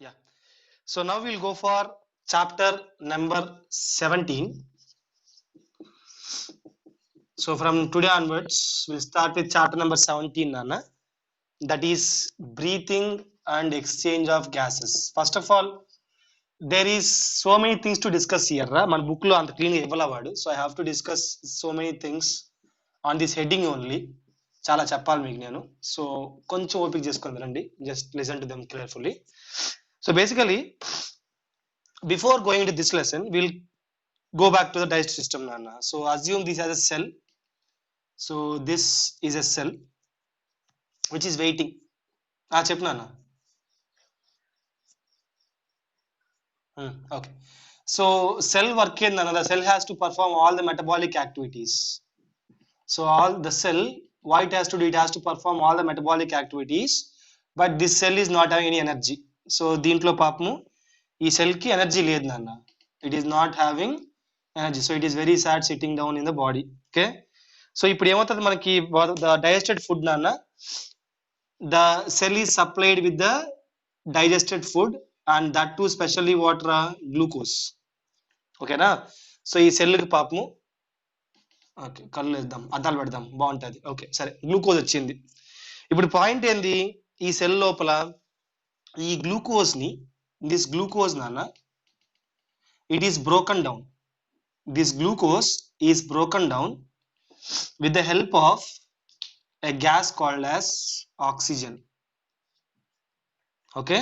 Yeah. So now we'll go for chapter number 17. So from today onwards, we'll start with chapter number 17, Nana. That is breathing and exchange of gases. First of all, there is so many things to discuss here. Man book lo anta clean ఇవ్వలవాడు. So I have to discuss so many things on this heading only. చాలా చెప్పాలి మీకు నేను. So కొంచెం ఓపిక చేసుకొని వినండి. Just listen to them carefully. So basically, before going into this lesson, we'll go back to the digestive system, Nana. So assume this as a cell. So this is a cell which is waiting. చెప్పు నాన్న. Okay. So cell work ఏందన్న, the cell has to perform all the metabolic activities. So all the cell, what it has to do, it has to perform all the metabolic activities, but this cell is not having any energy. So దీంట్లో పాపము ఈ cell కి energy లేదు నాన్న. It is not having energy. So it is very sad sitting down in the body. Okay. So ఇప్పుడు ఏమవుతుంది మనకి, the digested food నాన్న, the cell is supplied with the digested food and that too specially what, glucose. ఓకేనా. So ఈ సెల్కి పాపము, okay కళ్ళు వేద్దాం, అద్దాలు పెడదాం బాగుంటుంది. ఓకే సరే, గ్లూకోజ్ వచ్చింది. ఇప్పుడు పాయింట్ ఏంది, ఈ సెల్ లోపల ఈ గ్లూకోజ్ని, దిస్ గ్లూకోజ్ నాన్న, it is broken down. This glucose is broken down with the help of a gas called as oxygen. Okay.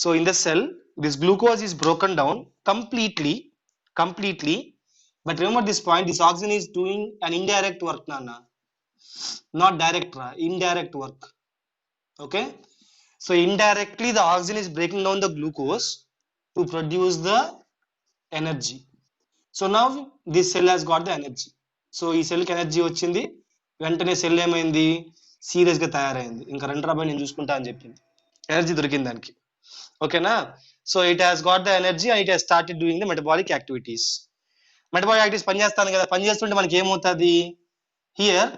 So in the cell, this glucose is broken down completely. But remember this point, this oxygen is doing an indirect work, Nana. Not direct, indirect work. Okay. So indirectly the oxygen is breaking down the glucose to produce the energy. So now this cell has got the energy. So ఈ సెల్కి energy వచ్చింది, వెంటనే cell ఏమైంది, సీరియస్గా తయారైంది. ఇంకా రెండు రాబాయి నేను చూసుకుంటా అని చెప్పింది, ఎనర్జీ దొరికింది దానికి. ఓకేనా. So it has got the energy and it has started doing the metabolic activities. Metabolic activities పనిచేస్తాను కదా, పనిచేస్తుంటే మనకి ఏమవుతుంది, here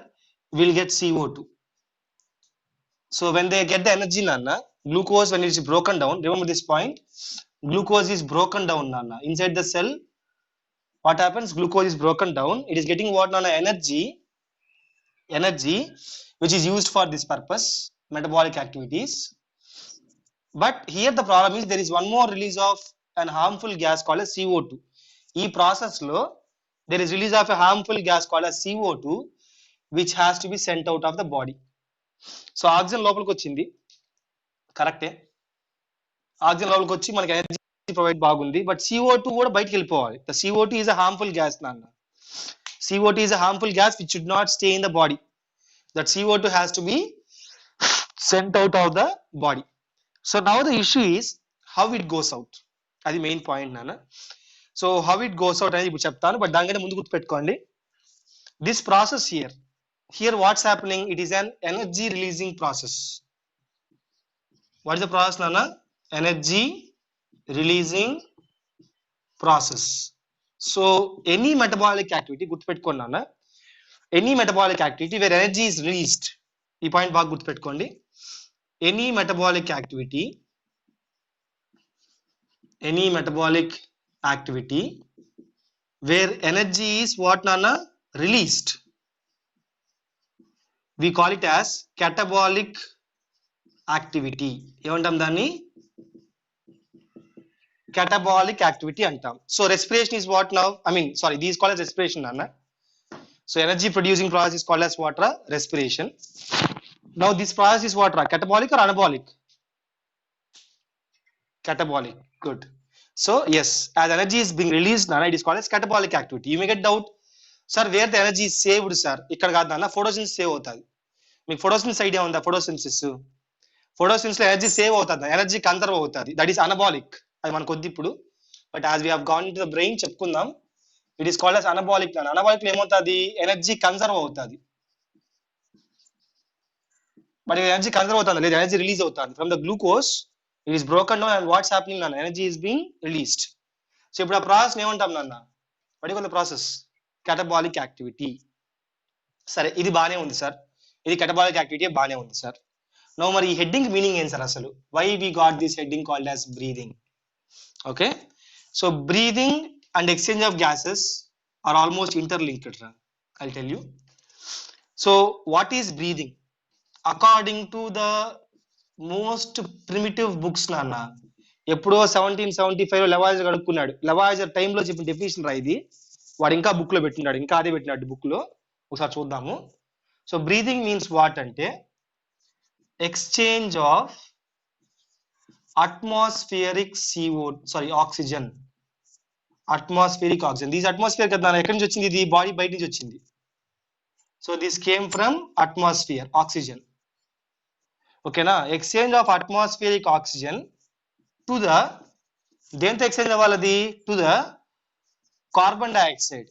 will get CO2. So when they get the energy నాన్న, glucose when it's broken down, remember this point, glucose is broken down, Nana. Inside the cell, what happens, glucose is broken down, it is getting what, Nana, energy which is used for this purpose, metabolic activities. But here the problem is there is one more release of an harmful gas called as CO2. ఈ process లో there is release of a harmful gas called as CO2 which has to be sent out of the body. So oxygen లోపలికి వచ్చింది, కరెక్టే, oxygen లోపలికి వచ్చి మనకి energy provide బాగుంది, but CO2 కూడా బయటికి వెళ్ళిపోవాలి. The CO2 is a harmful gas, నాన్న. CO2 is a harmful gas which should not stay in the body. That CO2 has to be sent out of the body. So now the issue is how it goes out. అది main point నాన్న. So how it goes out అనేది ఇప్పుడు చెప్తాను, but దానికంటే ముందు గుర్తుపెట్టుకోండి, this process here what's happening, it is an energy releasing process. What is the process, Nana? Energy releasing process. So any metabolic activity, గుర్తుపెట్టుకోండి నాన్న, any metabolic activity where energy is released, ఈ point బాగా గుర్తుపెట్టుకోండి, any metabolic activity where energy is what, Nana, released, we call it as catabolic activity. ఏమంటాం దాన్ని, catabolic activity అంటాం. So respiration is what now, these called as respiration, Nana. So energy producing process is called as what, respiration. Now this process is what, catabolic or anabolic? Catabolic. Good. So yes, as energy is being released, Nana, it is called as catabolic activity. You may get doubt, sir, where the energy is saved, sir? ఇక్కడ కాదు నాన్న, photosynthesis save అవుతుంది. మీకు photosynthesis idea ఉందా? Photosynthesis లో energy save అవుతుంది, energy conserve అవుతుంది, that is anabolic. అది మనకు వద్దు ఇప్పుడు, but as we have gone to the brain చెప్పుకుందాం, it is called as anabolic. Anabolic లో ఏమవుతుంది, ఎనర్జీ కన్సర్వ్ అవుతుంది, బట్ ఎనర్జీ కన్సర్వ్ అవుతుంది లేదు, ఎనర్జీ రిలీజ్ అవుతుంది from the glucose, it is broken down and what's happening నాన్న, energy is being released. So ఇప్పుడు ఆ ప్రాసెస్ ఏమంటాం నాన్న, పర్టికులర్ ప్రాసెస్ catabolic యాక్టివిటీ. సరే ఇది బాగానే ఉంది సార్, ఇది catabolic యాక్టివిటీ బాగానే ఉంది సార్, నో మరి ఈ హెడ్డింగ్ మీనింగ్ ఏం సార్ అసలు? Why we got this heading called as breathing? Okay, so breathing and exchange of gases are almost interlinked. I'll tell you. So what is breathing? According to the most primitive books నాన్న, ఎప్పుడో 1775 లెవాయిజర్ కనుక్కున్నాడు. లెవాయిజర్ టైంలో చెప్పిన definition రా ఇది. వాడు ఇంకా book లో పెట్టినాడు, ఇంకా అదే పెట్టినాడు బుక్ లో. ఒకసారి చూద్దాము. సో బ్రీదింగ్ మీన్స్ వాట్ అంటే exchange of atmospheric oxygen. Atmospheric oxygen. These atmosphere కదా ఎక్కడి నుంచి వచ్చింది? ఇది బాడీ బయట నుంచి వచ్చింది. So this came from atmosphere, oxygen. ఓకేనా? Exchange of atmospheric oxygen to the, దేంతో ఎక్స్చేంజ్ అవ్వాలది? To the carbon dioxide.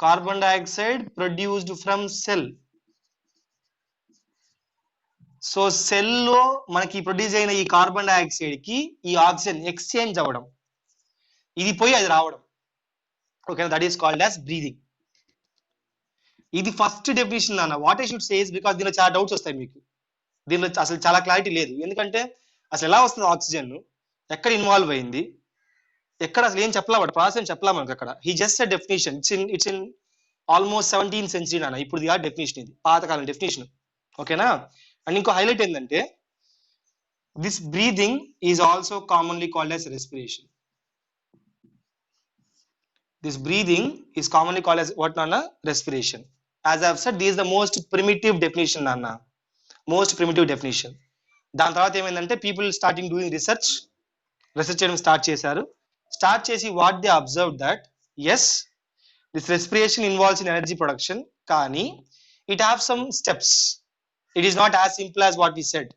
Carbon dioxide produced from cell. So సెల్లో మనకి ప్రొడ్యూస్ అయిన ఈ కార్బన్ డైఆక్సైడ్ కి ఈ ఆక్సిజన్ ఎక్స్చేంజ్ అవ్వడం, ఇది పోయి అది రావడం. Okay, that is called as breathing. ఇది ఫస్ట్ డెఫినేషన్ అన్న. What I should say is, because దీనిలో చాలా డౌట్స్ వస్తాయి మీకు. దీనిలో అసలు చాలా క్లారిటీ లేదు. ఎందుకంటే అసలు ఎలా వస్తుంది ఆక్సిజన్, ఎక్కడ ఇన్వాల్వ్ అయింది, ఎక్కడ అసలు ఏం చెప్పలా, వాడు ప్రాసెస్ ఏం చెప్పలా మనకు అక్కడ. He just a definition. It's in almost 17th century నాన్న. ఇప్పుడు ఇది ఆ డెఫినేషన్, ఇది పాతకాలం డెఫినేషన్. ఓకేనా? అండ్ ఇంకో హైలైట్ ఏంటంటే this breathing is also commonly called as respiration. This breathing is commonly called as what, Nana? Respiration. As I have said, this is the most primitive definition, Nana. Most primitive definition. దాని తర్వాత ఏమైందంటే people starting doing research చేయడం start చేశారు. Start చేసి what they observe that yes, this respiration involves in energy production, కానీ it have some steps. It is not as simple as what we said,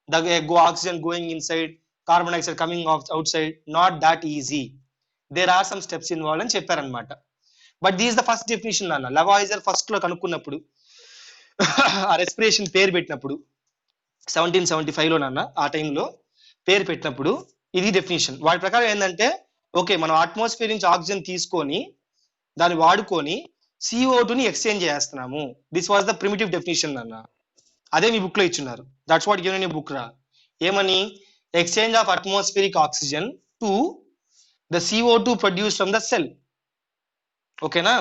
the oxygen going inside, carbon dioxide coming outside. Not that easy. There are some steps involve అని చెప్పారనమాట. But these the first definition అన్న. Lavoisier first లో కనుక్కున్నప్పుడు ఆ respiration పేరు పెట్టినప్పుడు 1775 లో నాన్న, ఆ టైంలో పేరు పెట్టినప్పుడు ఇది డెఫినేషన్. వాటి ప్రకారం ఏంటంటే, ఓకే మనం అట్మాస్ఫియర్ నుంచి ఆక్సిజన్ తీసుకొని దాన్ని వాడుకొని CO2ని ఎక్స్చేంజ్ చేస్తున్నాము. This was the primitive definition అన్న. అదే మీ బుక్ లో ఇచ్చున్నారు. That's what given in book రా. ఏమని? Exchange of atmospheric oxygen to the CO2 produced from the cell. ఓకేనా?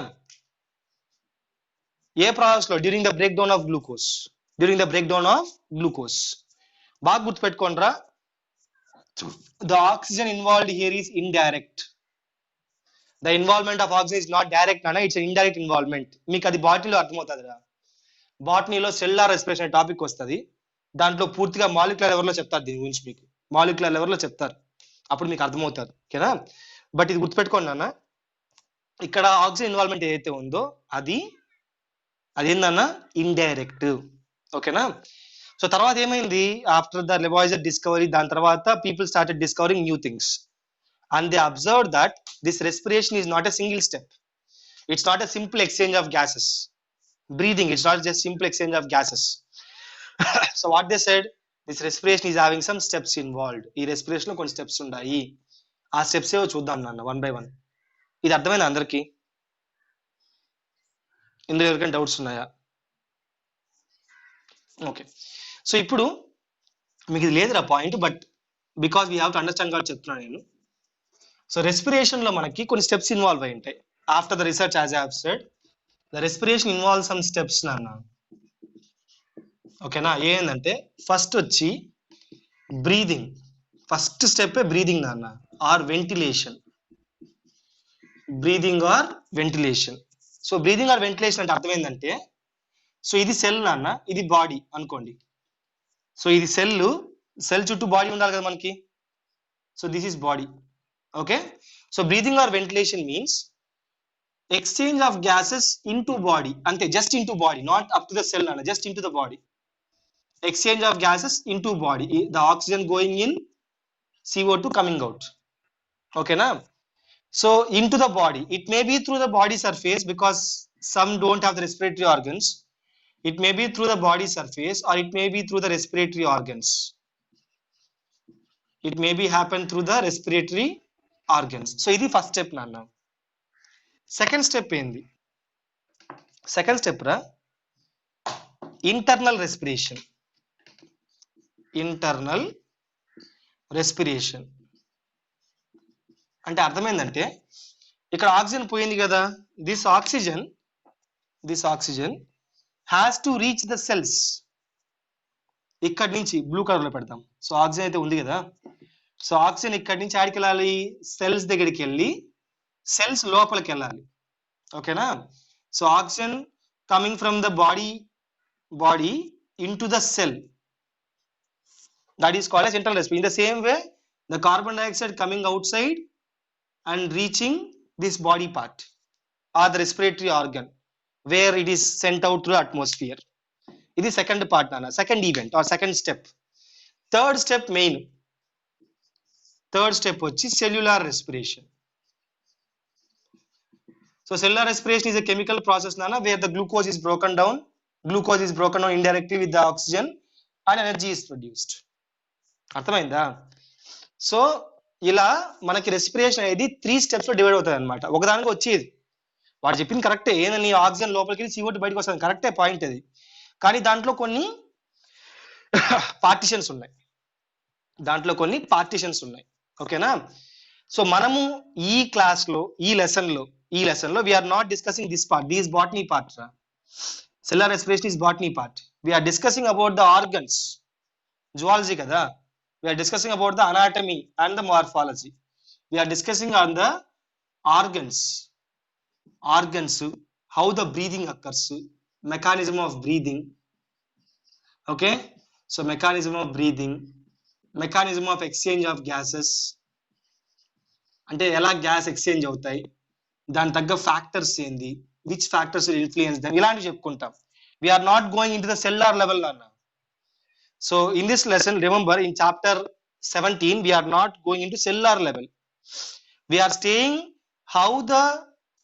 ఏ ప్రాసెస్ లో? During the break down of glucose. During the break down of glucose. బాగా గుర్తుపెట్టుకోండిరా. The oxygen involved here is indirect. The involvement of oxygen is not direct అన్న, it's indirect involvement. మీకు అది బాటనీలో అర్థమవుతుందిరా. బాటనీలో cellular respiration topic వస్తుంది. దాంట్లో పూర్తిగా molecular లెవెల్లో చెప్తారు దీని గురించి. మీకు మాలిక్యులర్ లెవెల్లో చెప్తారు, అప్పుడు మీకు అర్థమవుతుంది. ఓకేనా? బట్ ఇది గుర్తుపెట్టుకోండి అన్న, ఇక్కడ ఆక్సిజన్ ఇన్వాల్వ్మెంట్ ఏదైతే ఉందో అదేందన్న ఇండైరెక్ట్. ఓకేనా? సో తర్వాత ఏమైంది? ఆఫ్టర్ ద లెవాయిజర్ డిస్కవరీ, దాని తర్వాత people started discovering new things and they observe that this respiration is not a single step. It's not a simple exchange of gases. Breathing, it's not just simple exchange of gases. So what they said, this respiration is having some steps involved. ఈ respiration లో కొన్ని steps ఉన్నాయి. ఆ steps ఏవో చూద్దాం నాన్న, 1 by 1. ఇది అర్థమైంది అందరికి? ఇందులో ఎవరికైనా డౌట్స్ ఉన్నాయా? ఓకే, సో ఇప్పుడు మీకు ఇది లేదురా point, but because we have to understand కాబట్టి చెప్తున్నాను నేను. సో రెస్పిరేషన్ లో మనకి కొన్ని స్టెప్స్ ఇన్వాల్వ్ అయి ఉంటాయి. After the research, as I have said, the respiration involve some steps నాన్న. ఓకేనా? ఏంటంటే ఫస్ట్ వచ్చి బ్రీదింగ్. ఫస్ట్ స్టెప్ బ్రీదింగ్ నాన్న, or ventilation. Breathing or ventilation. So breathing or ventilation అంటే అర్థం ఏంటంటే, సో ఇది సెల్ నాన్న, ఇది బాడీ అనుకోండి. సో ఇది సెల్ చుట్టూ బాడీ ఉండాలి కదా మనకి. So this is body. Okay, so breathing or ventilation means exchange of gases into body. అంతే, just into body, not up to the cell నాన్న, just into the body. Exchange of gases into body, the oxygen going in, CO2 coming out. Okay na? So into the body, it may be through the body surface because some don't have the respiratory organs. It may be through the body surface or it may be through the respiratory organs. It may be happen through the respiratory organs. So this is first step nanna. Second step endi? Second step ra internal respiration. Internal respiration. అంటే అర్థమైందంటే ఇక్కడ oxygen పోయింది కదా, this oxygen has to reach the cells. ఇక్కడి నుంచి blue colour లో పెడతాం. So oxygen అయితే ఉంది కదా, సో ఆక్సిజన్ ఇక్కడి నుంచి ఆడికి వెళ్ళాలి, సెల్స్ దగ్గరికి వెళ్ళి సెల్స్ లోపలికి వెళ్ళాలి. ఓకేనా? So oxygen coming from the body into the cell, that is called as internal respiration. In the same way, the carbon dioxide coming outside and reaching this body part or the respiratory organ where it is sent out through atmosphere. This is second part nana, second event or second step. Third step వచ్చి cellular respiration. So cellular respiration is a chemical process nana where the glucose is broken down indirectly with the oxygen and energy is produced. అర్థమైందా? So ఇలా మనకి respiration అనేది 3 steps లో divide అవుతుంది అనమాట. ఒకదానికి వచ్చేది వాడు చెప్పింది కరెక్టే, ఏదని ఆక్సిజన్ లోపలికి CO2 బయటకు వస్తుంది, కరెక్టే పాయింట్ అది. కానీ దాంట్లో కొన్ని పార్టిషన్స్ ఉన్నాయి. ఓకేనా? సో మనము ఈ క్లాస్ లో ఈ లెసన్ లో we are not discussing this part, this botany part. Cellular respiration is botany part. We are discussing about the organs. Zoology kada. We are discussing about the anatomy and the morphology. We are discussing on the organs, how the breathing occurs, mechanism of breathing. Okay? So mechanism of breathing, mechanism of exchange of gases. అంటే ఎలా gas exchange అవుతాయి, దాని తగ్గ factors ఏంది, which factors will influence them, ఇలాంటివి చెప్పుకుంటాం. We are not going into the cellular level now. So in this lesson, remember in chapter 17 we are not going into cellular level. We are staying how the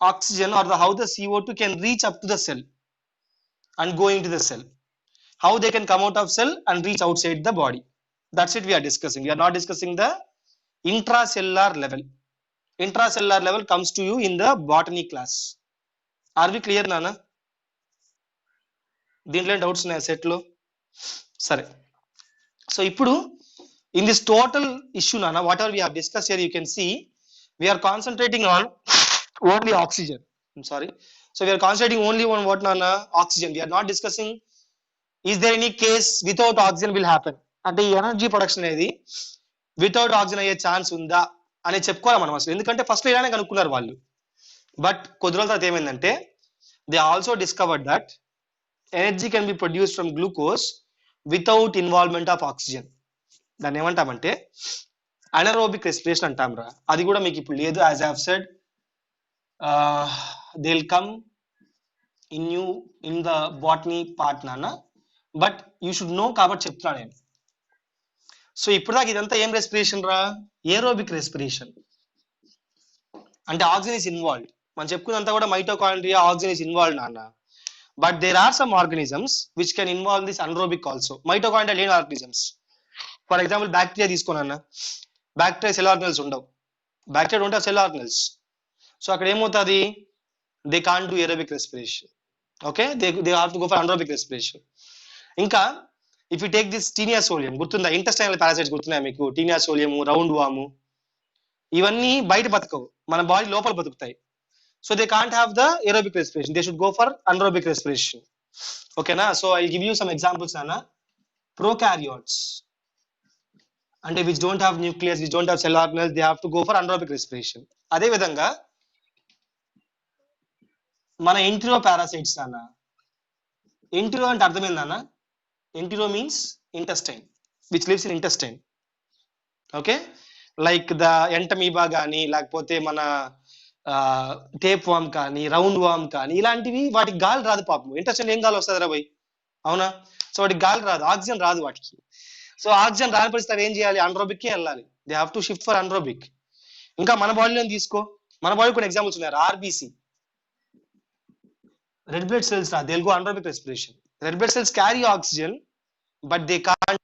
oxygen or how the CO2 can reach up to the cell and go into the cell, how they can come out of cell and reach outside the body. That's it we are discussing. We are not discussing the intracellular level. Intracellular level comes to you in the botany class. Are we clear nana? దీంట్లో doubts ఉన్నాయి set లో? సరే. So ఇప్పుడు in this total issue నానా, whatever we have discuss here, you can see we are concentrating on only oxygen. I'm sorry. So we are concentrating only on what nana? Oxygen. We are not discussing is there any case without oxygen will happen, అంటే ఈ energy production అనేది without oxygen అయ్యే chance ఉందా అని చెప్పుకోవాలి మనం అసలు. ఎందుకంటే ఫస్ట్ ఇలానే కనుక్కున్నారు వాళ్ళు. బట్ కొద్ది రోజుల తర్వాత ఏమైందంటే they also discovered that energy can be produced from glucose without involvement of oxygen. దాన్ని ఏమంటామంటే anaerobic respiration అంటాం రా. అది కూడా మీకు ఇప్పుడు లేదు, as I have said, they'll come in the botany part nana, but you should know కాబట్టి చెప్తున్నా నేను. సో ఇప్పుడు దాకా ఇదంతా ఏం రెస్పిరేషన్ రా? Aerobic respiration. అంటే ఆక్సిజన్ ఇస్ ఇన్వాల్వ్డ్. మనం చెప్పుకున్నంతా కూడా మైటోకాండ్రియా, ఆక్సిజన్ ఇస్ ఇన్వాల్వ్డ్ నాన్న. But there are some organisms which can involve this anaerobic also. Mitochondria లేని organisms. For example, bacteria తీసుకోనన్నా, బ్యాక్టీరియా సెల్ ఆర్గనల్స్ ఉండవు, బ్యాక్టీరియా ఉంటాయి సెల్ ఆర్గనల్స్. సో అక్కడ ఏమవుతుంది, they can't do aerobic respiration. Okay, they have to go for anaerobic respiration. ఇంకా if you take this Taenia solium, గుర్తుందా? Intestinal parasites గుర్తున్నాయి మీకు? Tinea సోలియము, round వాము, ఇవన్నీ బయట బతకవు, మన బాడీ లోపల బతుకుతాయి. So they can't have the aerobic respiration. They should go for anaerobic respiration. Okay na? So I'll give you some examples nana. Prokaryotes, and which don't have nucleus, which don't have cell organelles, they have to go for anaerobic respiration. Ade vidhanga mana enteroparasites nana. Entero ante ardham endi nana? Entero means intestine, which lives in intestine. Okay, like the entamoeba gaani lakapothe mana tapeworm కానీ, round వామ్ కానీ, ఇలాంటివి వాటికి గాలి రాదు పాపం. Intestine ఏం గాలి వస్తుంది రా భయ్, అవునా? సో వాటికి గాలి రాదు, ఆక్సిజన్ రాదు వాటికి. సో ఆక్సిజన్ రాని పరిస్థితి ఏం చేయాలి? anaerobic వెళ్ళాలి. They have to shift for anaerobic. ఇంకా మన బాడీలో తీసుకో, మన బాడీ కొన్ని ఎగ్జాంపుల్స్ ఉన్నాయి. ఆర్బిసి, రెడ్ బ్లడ్ సెల్స్ రా, they will go anaerobic respiration. Red blood cells carry oxygen but they can't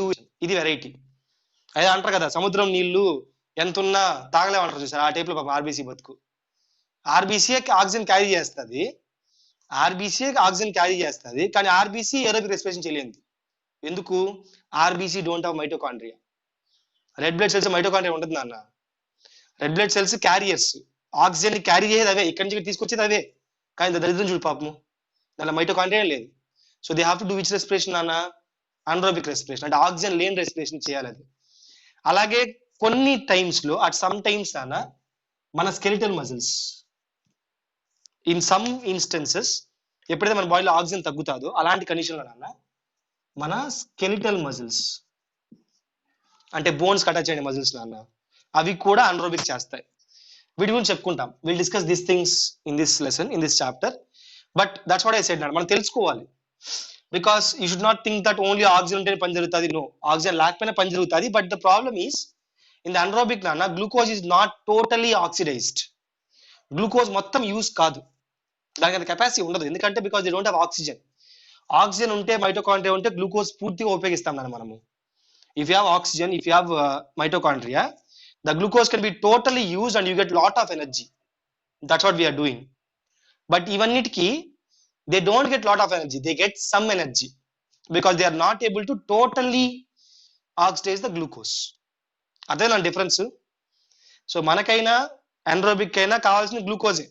do. ఇది వెరైటీ. అదే అంటారు కదా, సముద్రం నీళ్లు ఎంతున్నా తాగలేమంటారు చూసారు, ఆ టైప్ లో పాపం ఆర్బీసీ బతుకు. ఆర్బీసీ ఆక్సిజన్ క్యారీ చేస్తుంది, కానీ ఆర్బీసీ ఏరోబిక్ రెస్పిరేషన్ చేయలేదు. ఎందుకు? RBC don't have mitochondria. Red blood cells mitochondria ఉంటుంది నాన్న. Red blood cells carriers, oxygen ని క్యారీ చేసేది అవే, ఇక్కడి నుంచి తీసుకొచ్చేది అవే. కానీ దరిద్రం చూడు పాపము, దానిలో మైటోకాండ్రియా లేదు. So they have to do which respiration నాన్న? అన్రోబిక్ రెస్పిరేషన్, అంటే ఆక్సిజన్ లేని రెస్పిరేషన్ చేయాలి అది. అలాగే కొన్ని టైమ్స్ లో, అట్ సమ్ టైమ్స్ నాన్న, మన skeletal muscles in some instances ఎప్పుడైతే మన బాడీలో ఆక్సిజన్ తగ్గుతాదో అలాంటి కండిషన్లో నాన్న మన స్కెలిటల్ మజిల్స్ అంటే బోన్స్ అటాచ్ అయిన మజిల్స్ నాన్న అవి కూడా అన్రోబిక్ చేస్తాయి. వీటి గురించి చెప్పుకుంటాం. Will discuss this things in this lesson, in this chapter. But that's what I said నాన్న, మనం తెలుసుకోవాలి. Because you should not think that only oxygen ఉంటేనే పని జరుగుతుంది. నో, ఆక్సిజన్ లేకపోయినా పని జరుగుతుంది. But the problem is in the anaerobic నాన్న, glucose is not totally oxidised. Glucose మొత్తం యూజ్ కాదు, దానికి అంత కెపాసిటీ ఉండదు. ఎందుకంటే because they don't have oxygen. Oxygen ఉంటే, మైటోకాండ్రియా ఉంటే గ్లూకోజ్ పూర్తిగా ఉపయోగిస్తాం నాన్న మనము. If you have oxygen, if you have mitochondria, the glucose can be totally used and you get lot of energy. That's what we are doing. But even they don't get lot of energy, they get some energy because they are not able to totally oxidize the glucose. అదే నా difference. So మనకైనా anaerobic కైనా కావాల్సిన గ్లూకోజే,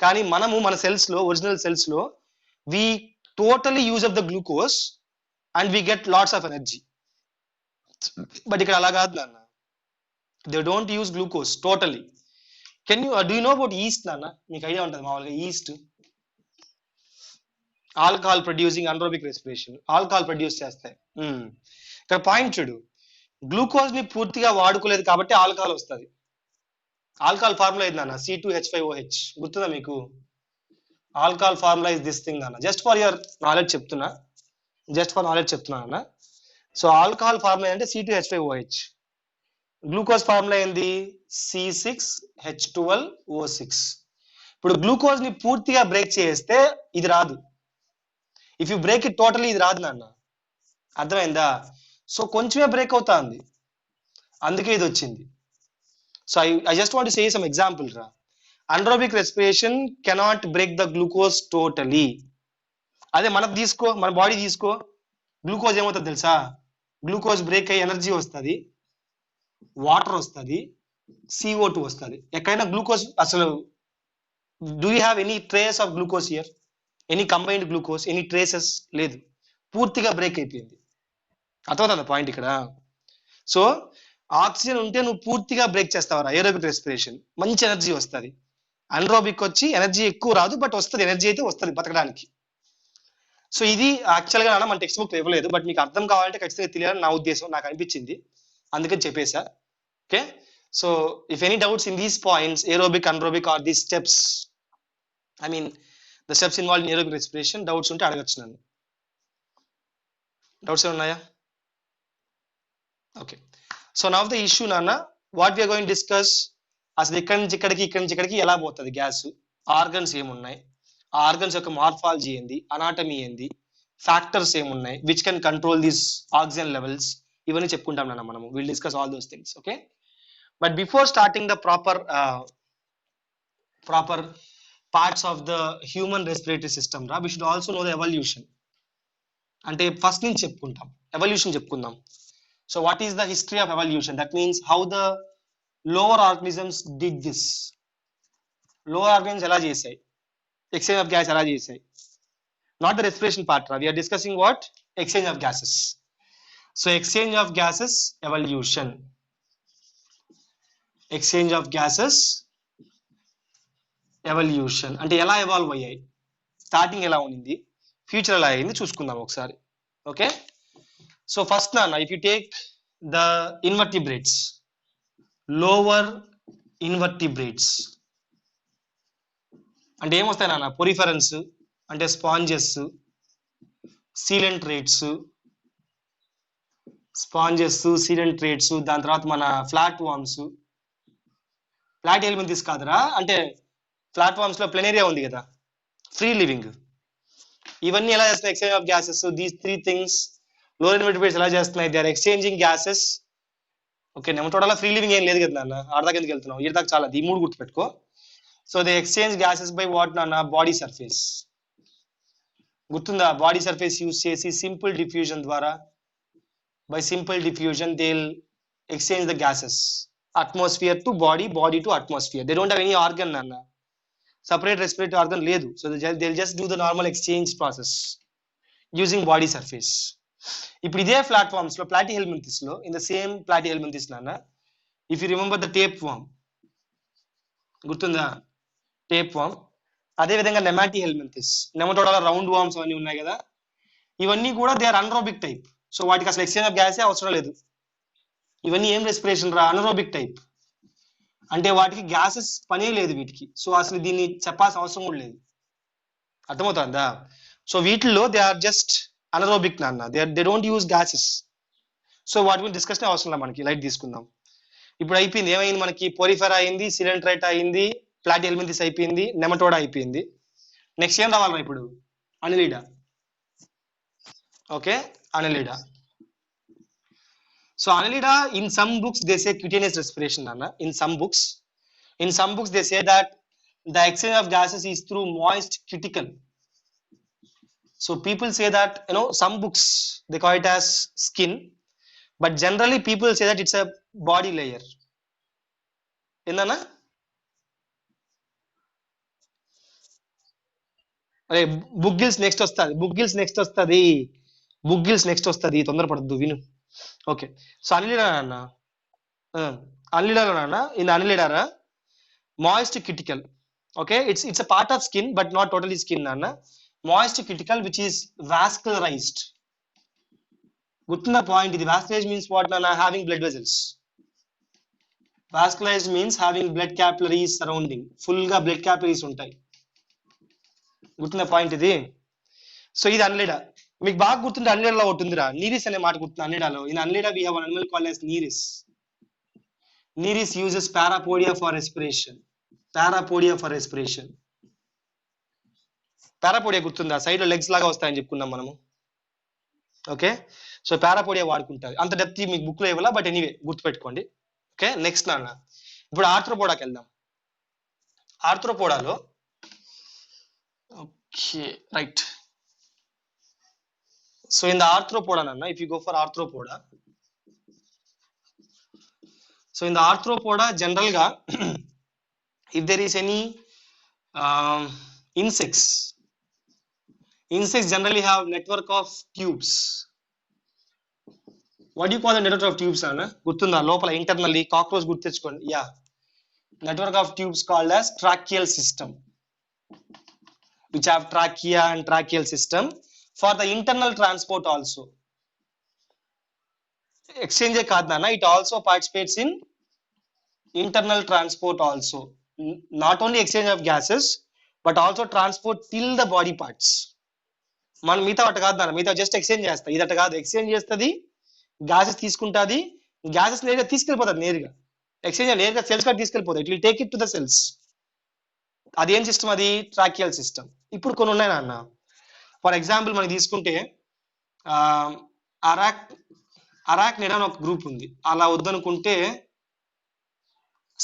కానీ మనము మన cells లో, original cells లో we totally use up the glucose and we get lots of energy. But ఇక్కడ అలా కాదు నాన్న, they don't use glucose totally. Can you do you know about yeast నాన్న? మీకు ఐడియా ఉంటుంది మామూలుగా yeast alcohol producing anaerobic respiration, alcohol produce చేస్తాయి. ఇక్కడ పాయింట్ చూడు, గ్లూకోజ్ ని పూర్తిగా వాడుకోలేదు కాబట్టి ఆల్కహాల్ వస్తుంది. ఆల్కహాల్ ఫార్ములా ఇది నాన్న, C2H5OH. గుర్తుందా మీకు? Alcohol formula is this thing నాన్న. జస్ట్ ఫర్ యువర్ నాలెడ్జ్ చెప్తున్నా, జస్ట్ ఫర్ నాలెడ్జ్ చెప్తున్నా నాన్న. సో ఆల్కహాల్ ఫార్ములా అంటే C2H5OH. గ్లూకోజ్ ఫార్ములా ఏంది? C6H12O6. ఇప్పుడు గ్లూకోజ్ ని పూర్తిగా బ్రేక్ చేస్తే ఇది రాదు. If you break it totally ఇది రాదు నాన్న, అర్థమైందా? సో కొంచెమే బ్రేక్ అవుతా ఉంది, అందుకే ఇది వచ్చింది. So I just want to say some example రా. Anaerobic respiration cannot break the glucose totally. అదే మనకు తీసుకో, మన బాడీ తీసుకో, గ్లూకోజ్ ఏమవుతుంది తెలుసా? గ్లూకోజ్ బ్రేక్ అయ్యి ఎనర్జీ వస్తుంది, వాటర్ వస్తుంది, CO2 వస్తుంది. ఎక్కడైనా గ్లూకోజ్ అసలు do you have any trace of glucose here? Any combined glucose, any traces? లేదు, పూర్తిగా బ్రేక్ అయిపోయింది. అర్థమవుతుంది పాయింట్ ఇక్కడ? సో ఆక్సిజన్ ఉంటే నువ్వు పూర్తిగా బ్రేక్ చేస్తావు ఏరోబిక్ రెస్పిరేషన్, మంచి ఎనర్జీ వస్తుంది. అన్రోబిక్ వచ్చి ఎనర్జీ ఎక్కువ రాదు, బట్ వస్తుంది, ఎనర్జీ అయితే వస్తుంది బతకడానికి. సో ఇది యాక్చువల్గా మన టెక్స్ట్ బుక్ ఇవ్వలేదు, బట్ మీకు అర్థం కావాలంటే ఖచ్చితంగా తెలియాలని నా ఉద్దేశం, నాకు అనిపించింది, అందుకని చెప్పేసా. Okay, so if any doubts in these points, aerobic, anaerobic or these steps, I mean the steps involve in aerobic respiration, doubts ఉంటే అడగచ్చు నన్ను. డౌట్స్ ఏమైనా ఉన్నాయా? Okay, so now the issue నాన్న, వాట్ వీఆర్ గోయింగ్ డిస్కస్, అసలు ఇక్కడి నుంచి ఇక్కడికి, ఇక్కడి నుంచి ఇక్కడికి ఎలా పోతుంది గ్యాస్, ఆర్గన్స్ ఏమున్నాయి, ఆ ఆర్గన్స్ యొక్క మార్ఫాలజీ ఏంది, అనాటమీ ఏంది, ఫ్యాక్టర్స్ ఏమున్నాయి which can control these oxygen levels, ఇవన్నీ చెప్పుకుంటాం నాన్న మనము. Will discuss all those things. Okay, but before starting the proper parts of the human respiratory system రా, we should also know the evolution. అంటే first నుంచి చెప్పుకుంటాం, evolution చెప్పుకుందాం. So what is the history of evolution? That means how the lower organisms did this. Lower organisms ఎలా చేశాయి, exchange of gas ఎలా చేశాయి, not the respiration part. We are discussing what? Exchange of gases. So exchange of gases evolution, exchange of gases evolution అంటే ఎలా evolve అయ్యాయి, starting ఎలా ఉంది, future ఎలా అయింది చూసుకుందాం ఒకసారి. ఓకే, సో ఫస్ట్ నాన్న, if you take the invertebrates, lower invertebrates అంటే ఏమొస్తాయి నాన్న? పొరిఫెరన్స్ అంటే స్పాంజెస్, సీలెంట్రేట్స్, సీలెంట్రేట్స్, దాని తర్వాత మన ఫ్లాట్ వామ్స్, ఫ్లాట్ ఎలిమెంట్స్ కాదురా, అంటే ఫ్లాట్ వామ్స్ లో ప్లెనేరియా ఉంది కదా, ఫ్రీ లివింగ్. ఇవన్నీ ఎలా చేస్తున్నాయి? Exchange of gases. These three things lower invertebrates ఎలా చేస్తున్నాయి? They are exchanging gases. Okay, నెమటోడాలో ఫ్రీ లివింగ్ ఏం లేదు కదా నాన్న, ఆడదాకా ఎందుకు వెళ్తున్నావు, ఈ దాకా చాలా, ఈ మూడు గుర్తుపెట్టుకో. So they exchange gases by what nana? Body surface. గుర్తుందా? బాడీ సర్ఫేస్ యూజ్ చేసి సింపుల్ డిఫ్యూజన్ ద్వారా, by simple diffusion they will exchange the gases, atmosphere to body, body to atmosphere. They don't have any organ అన్న, separate respiratory organ లేదు. So they just do the normal exchange process using body surface. ఇప్పుడు ఇదే ప్లాట్ఫామ్స్ లో platyhelminthes లో, in the same platyhelminthes నాన్న, if you remember the tapeworm, గుర్తుందా? Tapeworm. అదే విధంగా నెమాటీ హెల్మింథిస్, నెమటోడాలో రౌండ్ వామ్స్ అవన్నీ ఉన్నాయి కదా, ఇవన్నీ కూడా they are anaerobic type. So వాటికి అసలు ఎక్స్చేంజ్ ఆఫ్ గ్యాసే అవసరం లేదు. ఇవన్నీ ఏం రెస్పిరేషన్ రా? Anaerobic type. అంటే వాటికి గ్యాసెస్ పనే లేదు వీటికి. సో అసలు దీన్ని చెప్పాల్సిన అవసరం కూడా లేదు. అర్థమవుతుందా? సో వీటిల్లో దే ఆర్ జస్ట్ అనరోబిక్ నాన్న, they don't use gases. So వాటి గురించి డిస్కషన్ అవసరం లేదు మనకి, లైట్ తీసుకుందాం. ఇప్పుడు అయిపోయింది, ఏమైంది మనకి? పోరిఫెరా అయింది, సిలెంట్రైట్ అయింది, ప్లాటీ హెల్మింథిస్ అయిపోయింది, నెమటోడా అయిపోయింది. నెక్స్ట్ ఏం రావాలరా ఇప్పుడు? Annelida. Okay, Annelida. So Annelida, in some books they say cutaneous respiration అన్న. In some books they say that the exchange of gases is through moist cuticle. So people say that, some books they call it as skin, but generally people say that it's a body layer. ఏందన్నా? అరే book gills next వస్తుంది, తొందరపడద్దు, విను. Okay, so Annelida అన్న, అనిలిడాలో నాన్న, in అనిలిడారా moist cuticle. Okay, it's a part of skin but not totally skin nana. Moist cuticle which is vascularized. Guttunna point idi. Vascularized means what nana? Having blood vessels. Vascularized means having blood capillaries surrounding, full ga blood capillaries untai. Guttunna point idi. So ఇది అన్లిడా. మీకు బాగా గుర్తుంటే అన్లిడాలో ఒకటి ఉందిరా, నీరిస్ అనే మాట గుర్తుంది అన్లిడాలో. In Annelida we have an animal called as Nereis. Nereis uses parapodia for respiration. Parapodia గుర్తుందా? సైడ్ లో లెగ్స్ లాగా వస్తాయని చెప్పుకున్నాం మనము. ఓకే, సో పారాపోడియా వాడుకుంటారు. అంత డెప్త్ మీకు బుక్ లో ఇవ్వాల, బట్ ఎనీవే గుర్తుపెట్టుకోండి. ఓకే, నెక్స్ట్ నాన్న, ఇప్పుడు ఆర్థ్రోపోడాకి వెళ్దాం. ఆర్థ్రోపోడాలో, okay right. So in the Arthropoda నాన్న, if you go for Arthropoda, so in the Arthropoda general గా if there is any insects generally have network of tubes. What do you call the network of tubes anna? Gurtunda lopala internally cockroach gurtu techukondi. Yeah, network of tubes called as tracheal system, which have trachea and tracheal system for the internal transport also. Exchange kaadu nana, it also participates in internal transport also. Not only exchange of gases but also transport till the body parts. మనం మిగతా అట్ట కాదు నాన్న, మిగతా just exchange చేస్తా. ఇది అట్ట కాదు, ఎక్స్చేంజ్ చేస్తుంది, గ్యాసెస్ తీసుకుంటుంది, గ్యాసెస్ నేరుగా తీసుకెళ్ళిపోతుంది. నేరుగా ఎక్స్చేంజ్ నేరుగా సెల్స్ కాడ తీసుకెళ్ళిపోతుంది. It will take it to the cells. అదేం సిస్టమ్? అది ట్రాకియల్ సిస్టమ్. ఇప్పుడు కొన్ని ఉన్నాయి నాన్న. ఫర్ ఎగ్జాంపుల్ మనం తీసుకుంటే అరాక్నిడ్ అని ఒక గ్రూప్ ఉంది. అలా వద్దనుకుంటే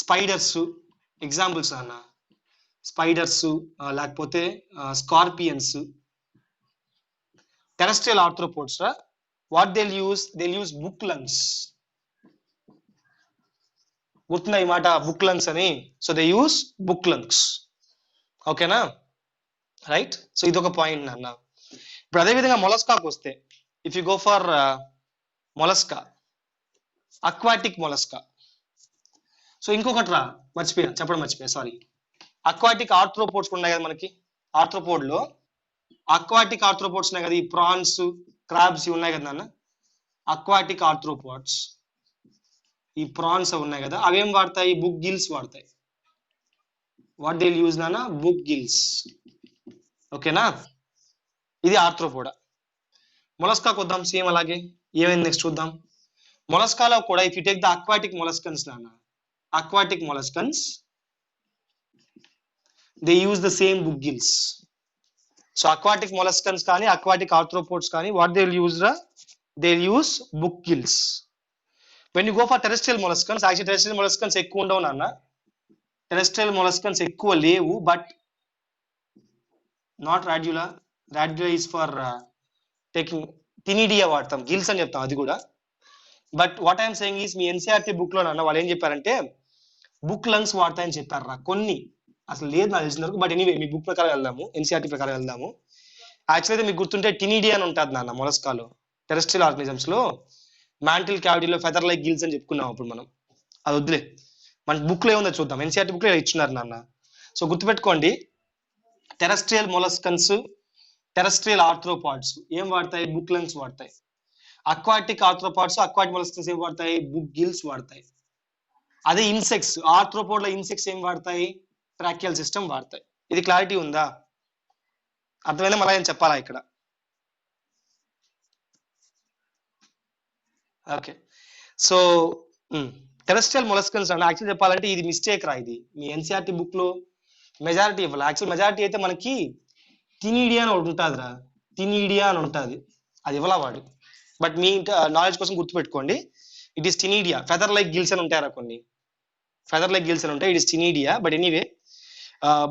స్పైడర్స్ ఎగ్జాంపుల్స్ అన్న. స్పైడర్స్, లేకపోతే scorpions, terrestrial arthropods. What they use book lungs. గుర్తుందా ఈ మాట, బుక్ లంగ్స్ అని? So they use book lungs. ఓకేనా, రైట్. సో ఇది ఒక పాయింట్ అన్న. ఇప్పుడు అదే విధంగా మొలస్కాకు వస్తే, if you go for mollusca, aquatic mollusca. So ఇంకొకటి రా, చెప్పడం మర్చిపోయా, సారీ. అక్వాటిక్ ఆర్థ్రోపోడ్స్ ఉన్నాయి కదా మనకి. ఆర్థ్రోపోడ్ లో అక్వాటిక్ ఆర్థ్రోపోడ్స్ ఉన్నాయి కదా, ఈ ప్రాన్స్, క్రాబ్స్ ఉన్నాయి కదా నాన్న. అక్వాటిక్ ఆర్థ్రోపోడ్స్, ఈ ప్రాన్స్ ఉన్నాయి కదా, అవేం వాడతాయి? బుక్ గిల్స్ వాడతాయి. వాట్ దే యూజ్ నాన్న? Book gills. ఓకేనా, ఇది ఆర్థ్రోపోడా. మొలస్కాకు వద్దాం, సేమ్ అలాగే. ఏమైంది నెక్స్ట్ చూద్దాం. మొలస్కాలో కూడా if you take the aquatic molluscans నాన్న, aquatic molluscans, they use the same book gills. So aquatic molluscans kani, aquatic arthropods kani, what they'll use? They'll use book gills. When you go for terrestrial molluscans, actually terrestrial molluscans ekku undavu nanna. Terrestrial molluscans ekkuva levu, but not radula, Radula is for taking tinidia వాడతాం, gills అని చెప్తాం అది కూడా. But what I'm saying is me NCERT book లో నాన్న వాళ్ళు ఏం చెప్పారంటే బుక్ లంగ్స్ వాడతాయని చెప్పారు కొన్ని, అసలు లేదు నాకు తెలిసిన వరకు. బట్ ఎనీవే మీ బుక్ ప్రకారం వెళ్దాము, ఎన్సీఆర్టీ ప్రకారం వెళ్దాము. యాక్చువల్లీ మీకు గుర్తుంటే టినిడియా అని ఉంటుంది నాన్న మొలస్కాలో, టెరెస్ట్రియల్ ఆర్గనిజమ్స్ లో మ్యాంటిల్ క్యావిటీలో ఫెదర్ లైక్ గిల్స్ అని చెప్పుకున్నాం అప్పుడు మనం. అది వద్దులే, మన బుక్ లో ఏముందో చూద్దాం. ఎన్సీఆర్టీ బుక్ లో ఇచ్చున్నారు నాన్న. సో గుర్తుపెట్టుకోండి, టెరెస్ట్రియల్ మొలస్కన్స్, టెరెస్ట్రియల్ ఆర్థ్రోపాడ్స్ ఏం వాడతాయి? బుక్ లంగ్స్ వాడతాయి. అక్వాటిక్ ఆర్థ్రోపాడ్స్, అక్వాటిక్ మొలస్కన్స్ ఏం వాడతాయి? Book gills వాడతాయి. అదే ఇన్సెక్ట్స్, ఆర్థ్రోపోడ్ లో ఇన్సెక్ట్స్ ఏం వాడతాయి? Tracheal system వాడతాయి. ఇది క్లారిటీ ఉందా? అర్థమైనా మళ్ళీ ఏం చెప్పాలా ఇక్కడ? ఓకే. సో టెరెస్ట్రియల్ మొలస్కన్స్ అంటే యాక్చువల్ చెప్పాలంటే ఇది మిస్టేక్ రా. ఇది మీ ఎన్సీఆర్టీ బుక్ లో మెజారిటీ ఇవ్వాలి. యాక్చువల్ మెజారిటీ అయితే మనకి టినిడియా అని ఒకటి ఉంటుంది రా, టినిడియా అని ఉంటుంది, అది ఇవ్వాల వాడు. బట్ మీ నాలెడ్జ్ కోసం గుర్తుపెట్టుకోండి, it is ctenidia. Feather like gills అని ఉంటారా కొన్ని, ఫెదర్ లైక్ గిల్స్ అని ఉంటాయి, it is ctenidia. But anyway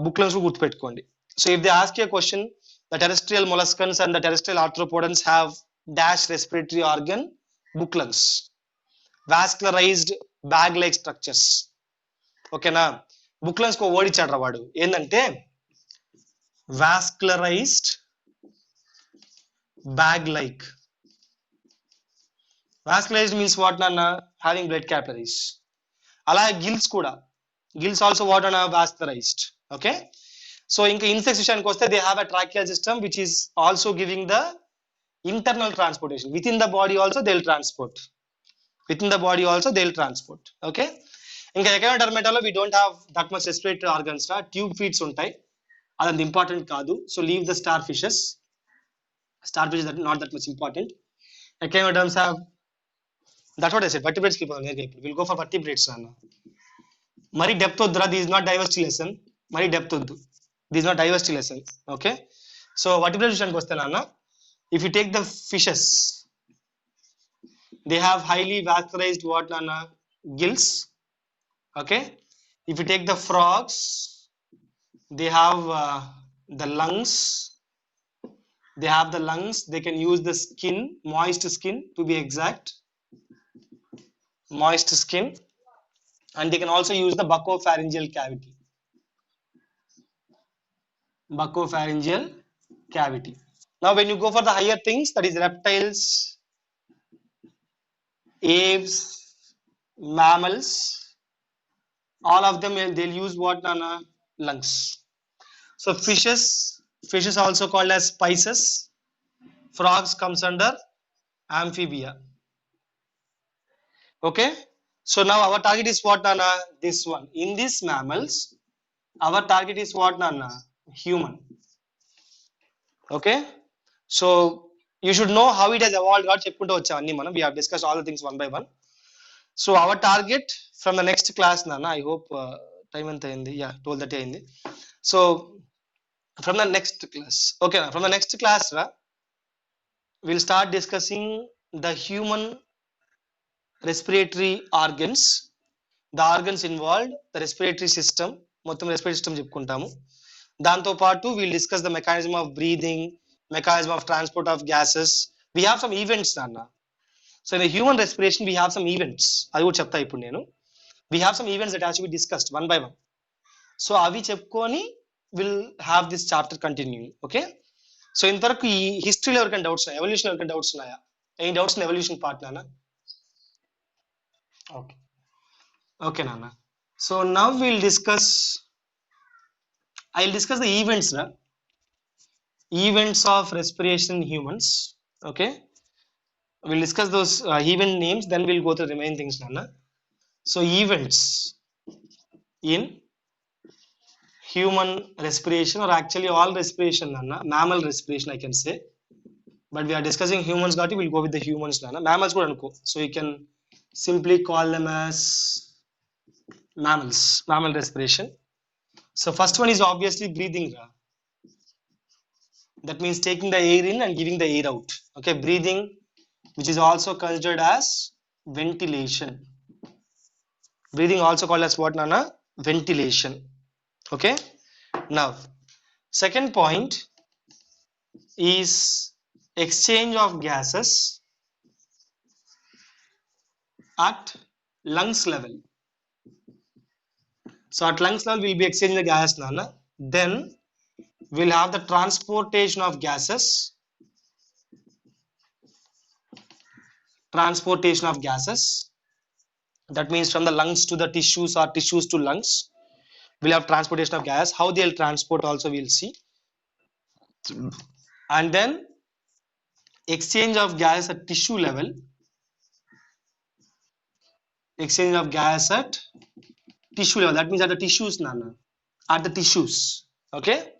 book లో గుర్తుపెట్టుకోండి. So if they ask a question, the terrestrial molluscans and the terrestrial arthropodans have dash respiratory organ, book lungs, vascularized bag like structures. ఓకేనా? Book lungs కు word ఇచ్చాడు రా వాడు, ఏంటంటే vascularized bag like. Vascularized means what నాన్న? Having blood capillaries. అలాగే gills కూడా, gills also what అన్న? వాస్కులరైజ్డ్. ఓకే. సో ఇంకా ఇన్సెక్ట్స్ విషయానికి వస్తే they have a tracheal system which is also giving the internal transportation. Within the body also they'll transport. Within the body also they'll transport. Okay. ఇంకా ఎకైనోడర్మేటాలో we don't have that much respiratory organs రా, tube feeds ఉంటాయి, అదంత important కాదు. So leave the star fishes. Star fishes not that much important. ఎకైనోడర్మ్స్ have, that's what I said, vertebrates కి we'll go for vertebrates అన్న. మరి depth వద్దురా, this is not diversity lesson. మరి depth వద్దు, this is not diversity lesson. Okay. So vertebrates విషయానికి వస్తే నాన్న, if you take the fishes, they have highly vascularized what nana? Gills. Okay. If you take the frogs, they have the lungs. They have the lungs. They can use the skin, moist skin to be exact, moist skin, and they can also use the buccopharyngeal cavity. Buccopharyngeal cavity. Now when you go for the higher things, that is reptiles, aves, mammals, all of them they'll use what nana? Lungs. So fishes also called as spices. Frogs comes under amphibia. Okay. So now our target is what nana? This one. In these mammals, our target is what nana? Human. Okay. So you should know how it has evolved. We have discussed all the things one by one. So our target from the next class nana, I hope time anta ayindi, yeah 12:30 ayindi. So from the next class, okay, from the next class ra, we'll start discussing the human respiratory organs, the organs involved, the respiratory system, మొత్తం respiratory system చెప్పుకుంటాము. దాంతో పాటు we'll discuss the mechanism of breathing, mechanism of transport of gases. We have some events నాన్న. So in the human respiration we have some events, అది కూడా చెప్తా ఇప్పుడు నేను. We have some events that has to be discussed one by one. So అవి చెప్పుకొని will have this chapter continuing. Okay. So ఇంతవరకు ఈ హిస్టరీలో ఎవరికైనా డౌట్స్ ఉన్నాయా? ఎవల్యూషన్ ఎవరికైనా డౌట్స్ ఉన్నాయా? Any doubts in evolution part నాన్న? ఓకే. ఓకే నాన్న. So now will discuss, I will discuss the events రా, events of respiration in humans. Okay, we'll discuss those event names, then we'll go to the remaining things nana. So events in human respiration, or actually all respiration nana, mammal respiration I can say, but we are discussing humans got it, we'll go with the humans nana. Mammals kuda anuko, so you can simply call them as mammals, mammal respiration. So first one is obviously breathing ra. That means taking the air in and giving the air out. Okay, breathing, which is also considered as ventilation. Breathing also called as what nana? Ventilation. Okay. Now second point, is exchange of gases at lungs level. So at lungs level, we'll be exchanging the gas, Nana. Then we'll have the transportation of gases. Transportation of gases. That means from the lungs to the tissues or tissues to lungs. We'll have transportation of gas. How they'll transport also we'll see. And then exchange of gas at tissue level. Exchange of gas at tissue level. That means at the tissues, Nana. At the tissues. Okay.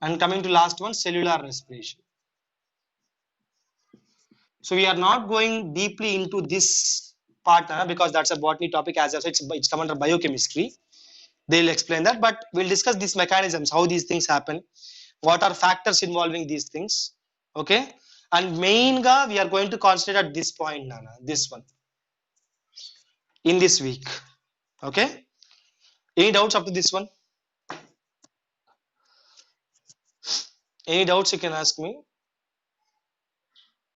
And coming to last one, cellular respiration. So we are not going deeply into this part, Nana, because that's a botany topic. As I said, it's come under biochemistry. They'll explain that, but we'll discuss these mechanisms, how these things happen, what are factors involving these things. Okay. And mainly we are going to concentrate at this point, Nana, this one, in this week. Okay. Any doubts up to this one? Any doubts you can ask me?